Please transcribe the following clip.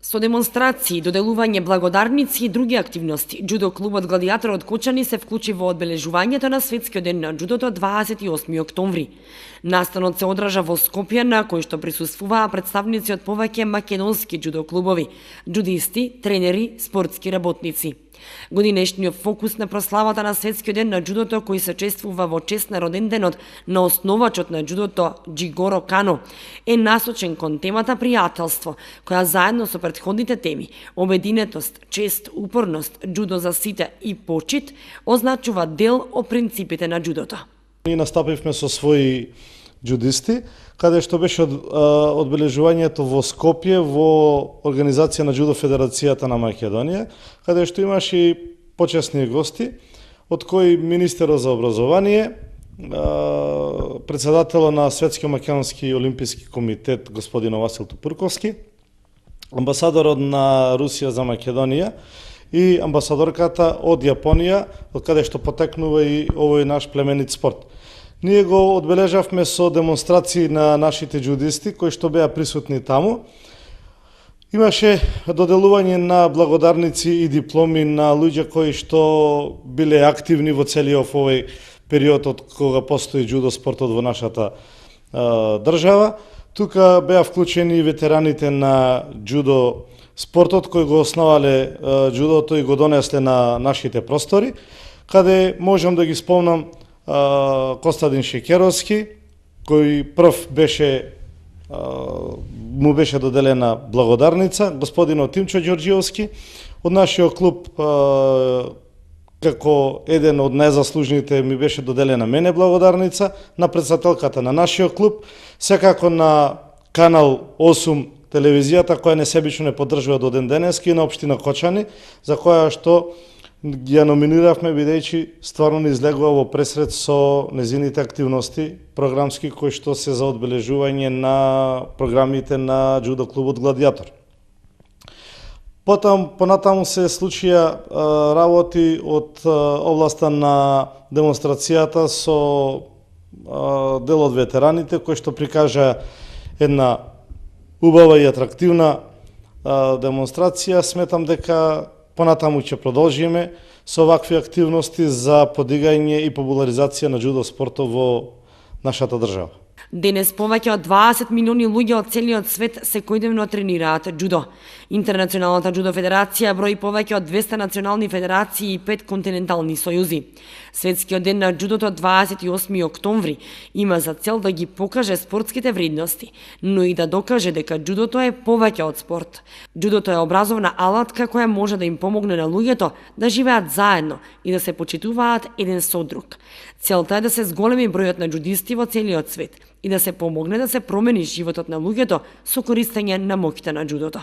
Со демонстрации, доделување благодарници и други активности, џудо клубот Гладиатор од Кочани се вклучи во одбележувањето на Светскиот ден на џудото 28 октомври. Настанот се одржа во Скопје, на кој што присуствуваа представници од повеќе македонски џудо клубови, џудисти, тренери, спортски работници. Годинешниот фокус на прославата на Светскиот ден на џудото, кој се чествува во чест на роденденот на основачот на џудото Джигоро Кано, е насочен кон темата пријателство, која заедно со претходните теми обединетост, чест, упорност, џудо за сите и почит означува дел од принципите на џудото. Ние настапивме со своји џудисти, каде што беше одбележувањето во Скопје во организација на Џудо Федерацијата на Македонија, каде што имаше и почесни гости, од кои министерот за образование, председателот на Светскиот македонски олимписки комитет господин Васил Тупурковски, амбасадорот на Русија за Македонија и амбасадорката од Јапонија, од каде што потекнува и овој наш племенит спорт. Ние го одбележавме со демонстрации на нашите џудисти кои што беа присутни таму. Имаше доделување на благодарници и дипломи на луѓе кои што биле активни во целиот овој период од кога постои џудо спортот во нашата држава. Тука беа вклучени ветераните на џудо спортот кои го основале џудото и го донесле на нашите простори, каде можам да ги спомнам Костадин Шекеровски, кој прв му беше доделена благодарница, господинот Тимчо Ѓорѓиовски, од нашиот клуб како еден од најзаслужните ми беше доделена мене благодарница, на претседателката на нашиот клуб, секако на Канал 8 телевизијата која несебично не поддржува до ден денески и на општина Кочани, за која што ја номиниравме бидејќи стварно не излегува во пресред со незините активности програмски кои што се за одбележување на програмите на џудо клубот Гладиатор. Понатаму се случија работи од областа на демонстрацијата со дел од ветераните кои што прикажа една убава и атрактивна демонстрација. Сметам дека понатаму ќе продолжиме со вакви активности за подигање и популаризација на џудо спортот во нашата држава. Денес повеќе од 20 милиони луѓе од целиот свет секојдневно тренираат џудо. Интернационалната џудо федерација брои повеќе од 200 национални федерации и 5 континентални сојузи. Светскиот ден на џудото 28 октомври има за цел да ги покаже спортските вредности, но и да докаже дека џудото е повеќе од спорт. Џудото е образовна алатка која може да им помогне на луѓето да живеат заедно и да се почитуваат еден со друг. Целта е да се зголеми бројот на џудисти во целиот свет и да се помогне да се промени животот на луѓето со користење на моќта на џудото.